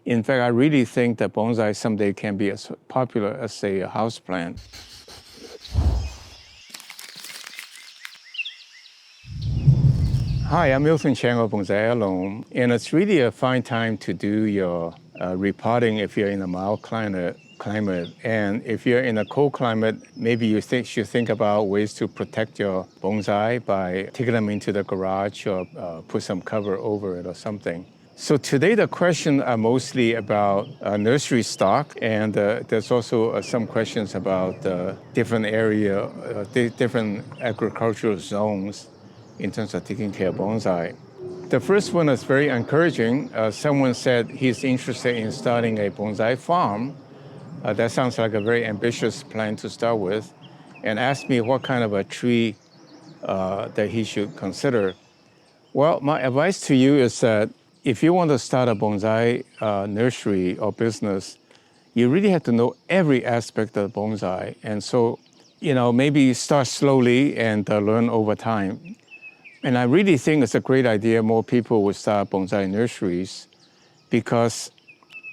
In fact, I really think that bonsai someday can be as popular as a houseplant. Hi, I'm miltonchang of Bonsaiheirloom, and it's really a fine time to do your repotting if you're in a mild climate. And if you're in a cold climate, maybe you should think about ways to protect your bonsai by taking them into the garage or put some cover over it or something. So today the questions are mostly about nursery stock, and there's also some questions about different different agricultural zones in terms of taking care of bonsai. The first one is very encouraging. Someone said he's interested in starting a bonsai farm. That sounds like a very ambitious plan to start with, and asked me what kind of a tree that he should consider. Well, my advice to you is that if you want to start a bonsai nursery or business, you really have to know every aspect of bonsai. And so, maybe start slowly and learn over time. And I really think it's a great idea more people would start bonsai nurseries because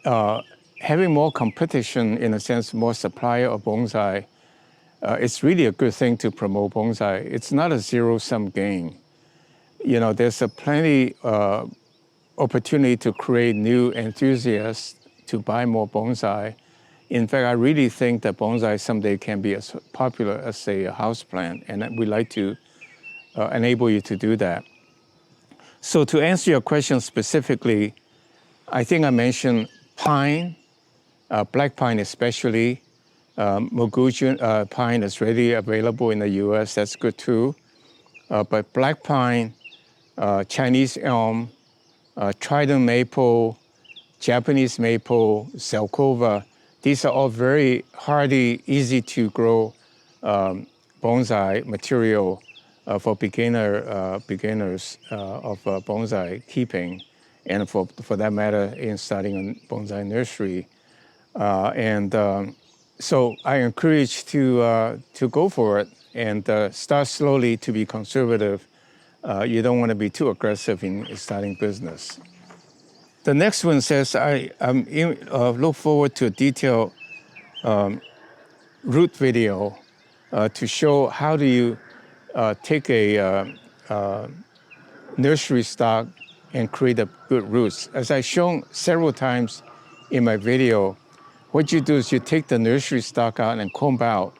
having more competition, in a sense, more supply of bonsai, it's really a good thing to promote bonsai. It's not a zero-sum game. There's a plenty opportunity to create new enthusiasts to buy more bonsai. In fact, I really think that bonsai someday can be as popular as a houseplant, and we'd like to enable you to do that. So to answer your question specifically, I think I mentioned pine, black pine especially. Mogujian pine is readily available in the US, that's good too. But black pine, Chinese elm, trident maple, Japanese maple, zelkova, these are all very hardy, easy to grow bonsai material for beginners of bonsai keeping, and for that matter, in starting a bonsai nursery. So I encourage to go for it and start slowly to be conservative. You don't want to be too aggressive in starting business. The next one says, I look forward to a detailed root video to show how do you take a nursery stock and create a good roots. As I've shown several times in my video, what you do is you take the nursery stock out and comb out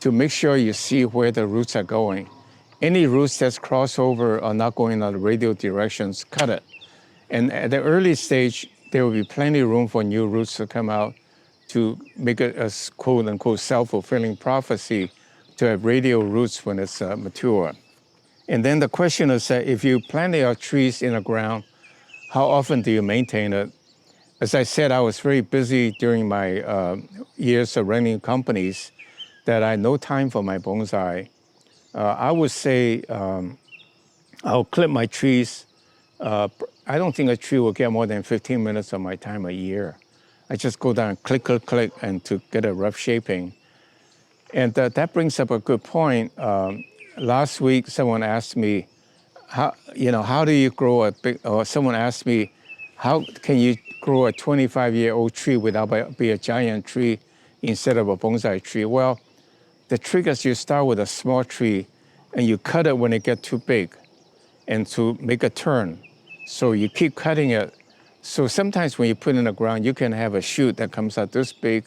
to make sure you see where the roots are going. Any roots that's crossover or not going in the radial directions, cut it. And at the early stage, there will be plenty of room for new roots to come out to make it a quote-unquote self-fulfilling prophecy to have radial roots when it's mature. And then the question is that if you plant your trees in the ground, how often do you maintain it? As I said, I was very busy during my years of running companies that I had no time for my bonsai. I would say I'll clip my trees. I don't think a tree will get more than 15 minutes of my time a year. I just go down, click, click, click, and to get a rough shaping. And that brings up a good point. Last week, someone asked me, how do you grow a big, or someone asked me, how can you grow a 25-year-old tree without be a giant tree instead of a bonsai tree? Well, the trick is you start with a small tree and you cut it when it gets too big and to make a turn. So you keep cutting it. So sometimes when you put it in the ground, you can have a shoot that comes out this big,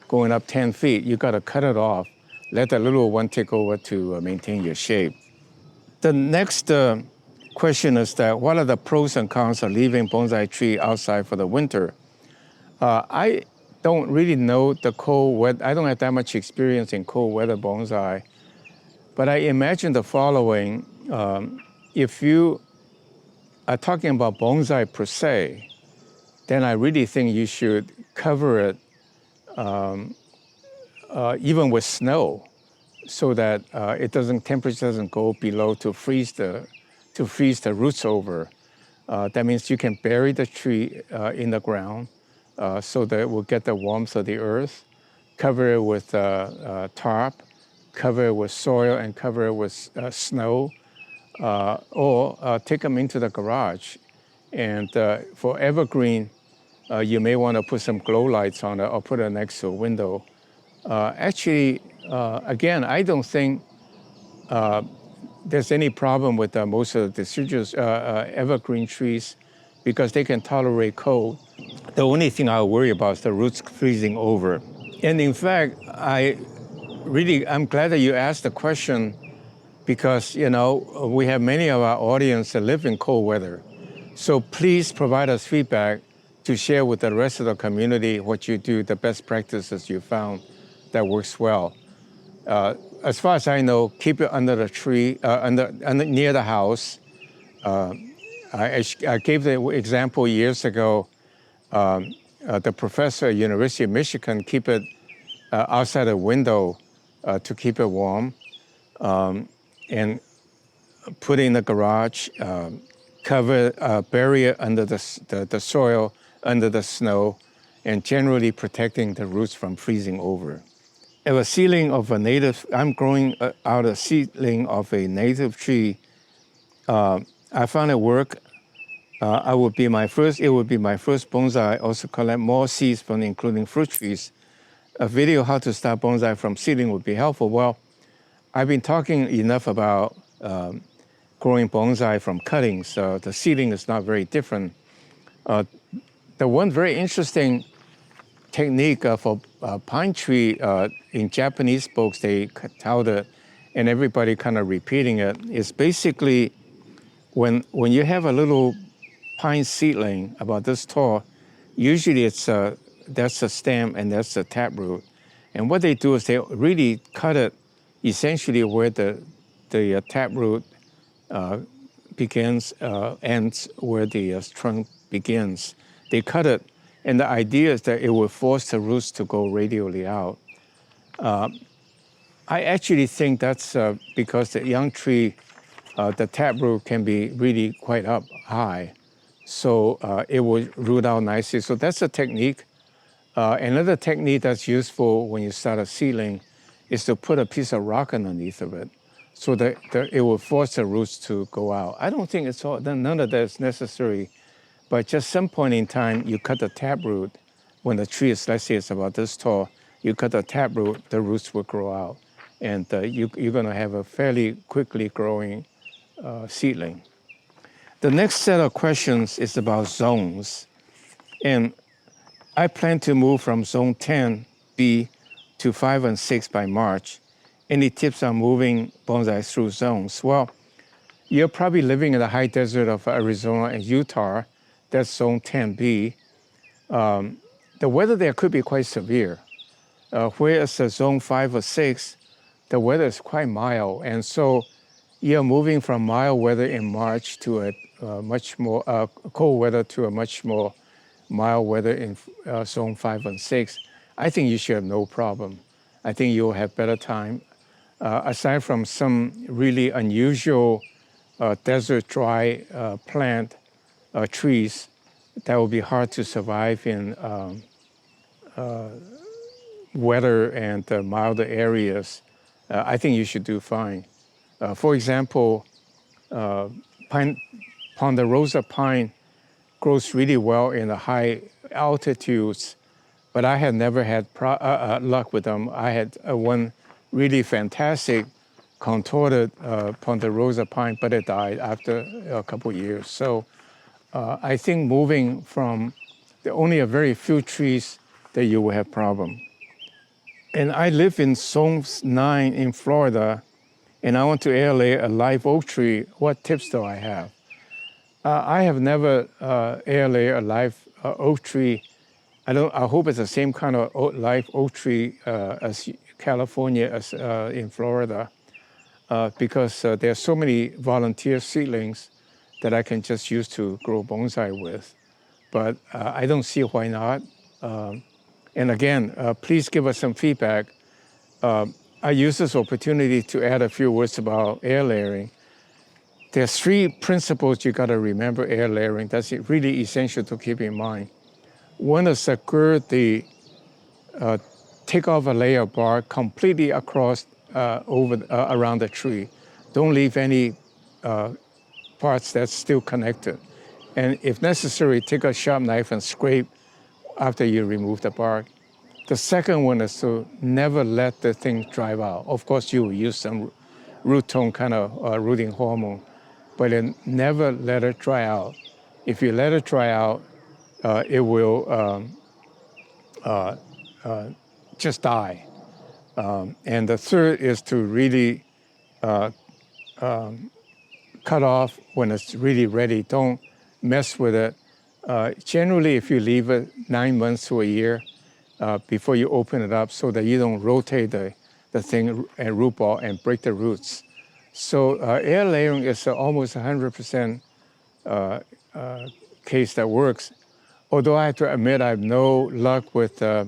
going up 10 feet. You got to cut it off. Let the little one take over to maintain your shape. The next question is that what are the pros and cons of leaving bonsai tree outside for the winter? I don't really know the cold weather. I don't have that much experience in cold weather bonsai, but I imagine the following. If you are talking about bonsai per se, then I really think you should cover it even with snow, so that temperature doesn't go below to freeze the roots over. That means you can bury the tree in the ground so that it will get the warmth of the earth. Cover it with tarp, cover it with soil, and cover it with snow, or take them into the garage. And for evergreen you may want to put some glow lights on it or put it next to a window. Again, I don't think there's any problem with most of the deciduous evergreen trees because they can tolerate cold. The only thing I worry about is the roots freezing over. And in fact, I'm glad that you asked the question because, we have many of our audience that live in cold weather. So please provide us feedback to share with the rest of the community what you do, the best practices you found that works well. As far as I know, keep it under the tree, near the house. I gave the example years ago. The professor at University of Michigan keep it outside the window to keep it warm, and put it in the garage, bury it under the soil, under the snow, and generally protecting the roots from freezing over. If a seedling of a native, I'm growing out a seedling of a native tree. I found it work. It would be my first bonsai. Also collect more seeds from including fruit trees. A video how to start bonsai from seedling would be helpful. Well, I've been talking enough about growing bonsai from cuttings. So the seedling is not very different. The one very interesting technique for pine tree, in Japanese books, they touted, and everybody kind of repeating it, is basically when you have a little pine seedling about this tall, usually that's the stem and that's the taproot. And what they do is they really cut it essentially where the taproot begins, ends where the trunk begins. They cut it, and the idea is that it will force the roots to go radially out. I actually think that's because the young tree, the taproot can be really quite up high, so it will root out nicely. So that's a technique. Another technique that's useful when you start a seedling is to put a piece of rock underneath of it, so that it will force the roots to go out. I don't think none of that is necessary, but just some point in time, you cut the taproot. When the tree is, let's say it's about this tall, you cut the taproot, the roots will grow out. And you're gonna have a fairly quickly growing seedling. The next set of questions is about zones. And I plan to move from zone 10B to 5 and 6 by March. Any tips on moving bonsai through zones? Well, you're probably living in the high desert of Arizona and Utah. That's zone 10B. The weather there could be quite severe. Whereas zone 5 or 6, the weather is quite mild. And so you're moving from mild weather in March to a much more cold weather to a much more mild weather in zone 5 and 6. I think you should have no problem. I think you'll have better time. Aside from some really unusual desert dry plant trees that will be hard to survive in wetter and milder areas, I think you should do fine. For example, ponderosa pine grows really well in the high altitudes, but I have never had luck with them. I had one really fantastic contorted ponderosa pine, but it died after a couple years. So I think moving from only a very few trees that you will have problem. And I live in zone 9 in Florida, and I want to air-layer a live oak tree. What tips do I have? I have never air-layer a live oak tree. I hope it's the same kind of live oak tree as California, as in Florida, because there are so many volunteer seedlings that I can just use to grow bonsai with. But I don't see why not. And again, please give us some feedback. I use this opportunity to add a few words about air layering. There's 3 principles you gotta remember air layering. That's really essential to keep in mind. One is to take off a layer of bark completely across around the tree. Don't leave any parts that's still connected. And if necessary, take a sharp knife and scrape after you remove the bark. The second one is to never let the thing dry out. Of course, you will use some root tone kind of rooting hormone, but then never let it dry out. If you let it dry out, it will just die. And the third is to really cut off when it's really ready. Don't mess with it. Generally, if you leave it 9 months to a year before you open it up so that you don't rotate the thing and root ball and break the roots. So air layering is almost 100% case that works. Although I have to admit I have no luck with the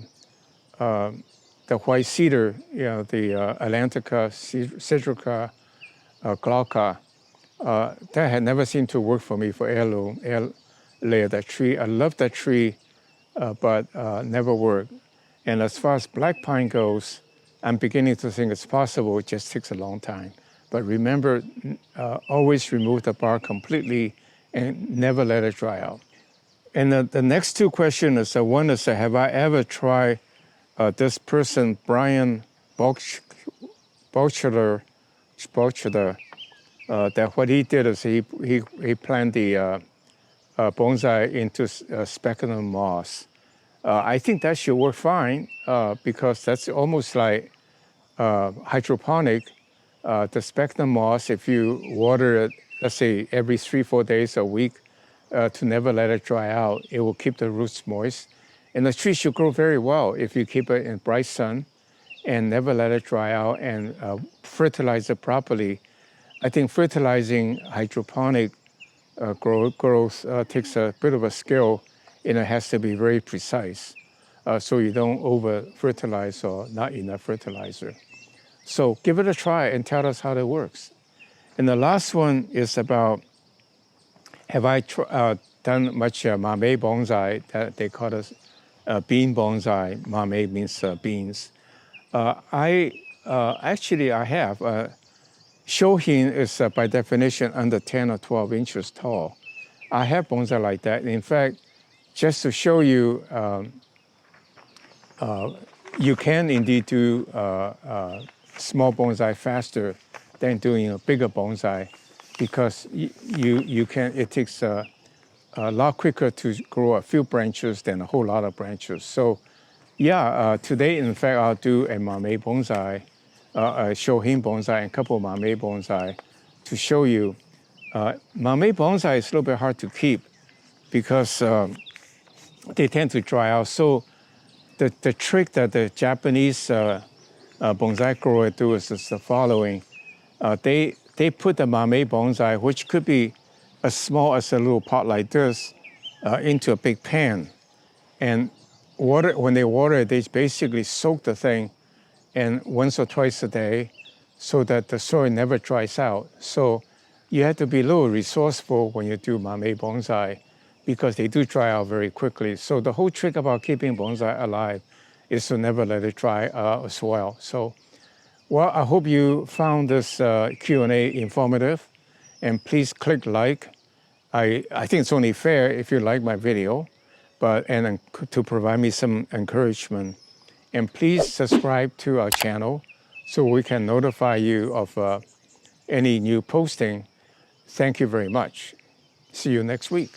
white cedar, the Atlantica, Citrica, glauca. That had never seemed to work for me for heirloom, air layer, that tree. I love that tree, but never worked. And as far as black pine goes, I'm beginning to think it's possible. It just takes a long time. But remember, always remove the bark completely and never let it dry out. And the next two questions is, one is, have I ever tried this person, Brian Bouchler, that what he did is he planted the bonsai into sphagnum moss. I think that should work fine because that's almost like hydroponic. The sphagnum moss, if you water it, let's say every 3-4 days a week, to never let it dry out, it will keep the roots moist. And the tree should grow very well if you keep it in bright sun and never let it dry out and fertilize it properly. I think fertilizing hydroponic growth takes a bit of a skill, and it has to be very precise so you don't over-fertilize or not enough fertilizer. So give it a try and tell us how it works. And the last one is about, have I done much mame bonsai, that they call it bean bonsai. Mame means beans. Actually, I have. Shohin is by definition under 10 or 12 inches tall. I have bonsai like that. In fact, just to show you, you can indeed do small bonsai faster than doing a bigger bonsai because you can. It takes a lot quicker to grow a few branches than a whole lot of branches. So, yeah, today in fact I'll do a mame bonsai. Shohin bonsai and a couple of mame bonsai to show you. Mame bonsai is a little bit hard to keep because they tend to dry out. So the trick that the Japanese bonsai grower do is the following. They put the mame bonsai, which could be as small as a little pot like this, into a big pan. And when they water it, they basically soak the thing and once or twice a day so that the soil never dries out. So you have to be a little resourceful when you do mame bonsai because they do dry out very quickly. So the whole trick about keeping bonsai alive is to never let it dry as well. So, well, I hope you found this Q&A informative, and please click like. I think it's only fair if you like my video, and to provide me some encouragement. And please subscribe to our channel so we can notify you of any new posting. Thank you very much. See you next week.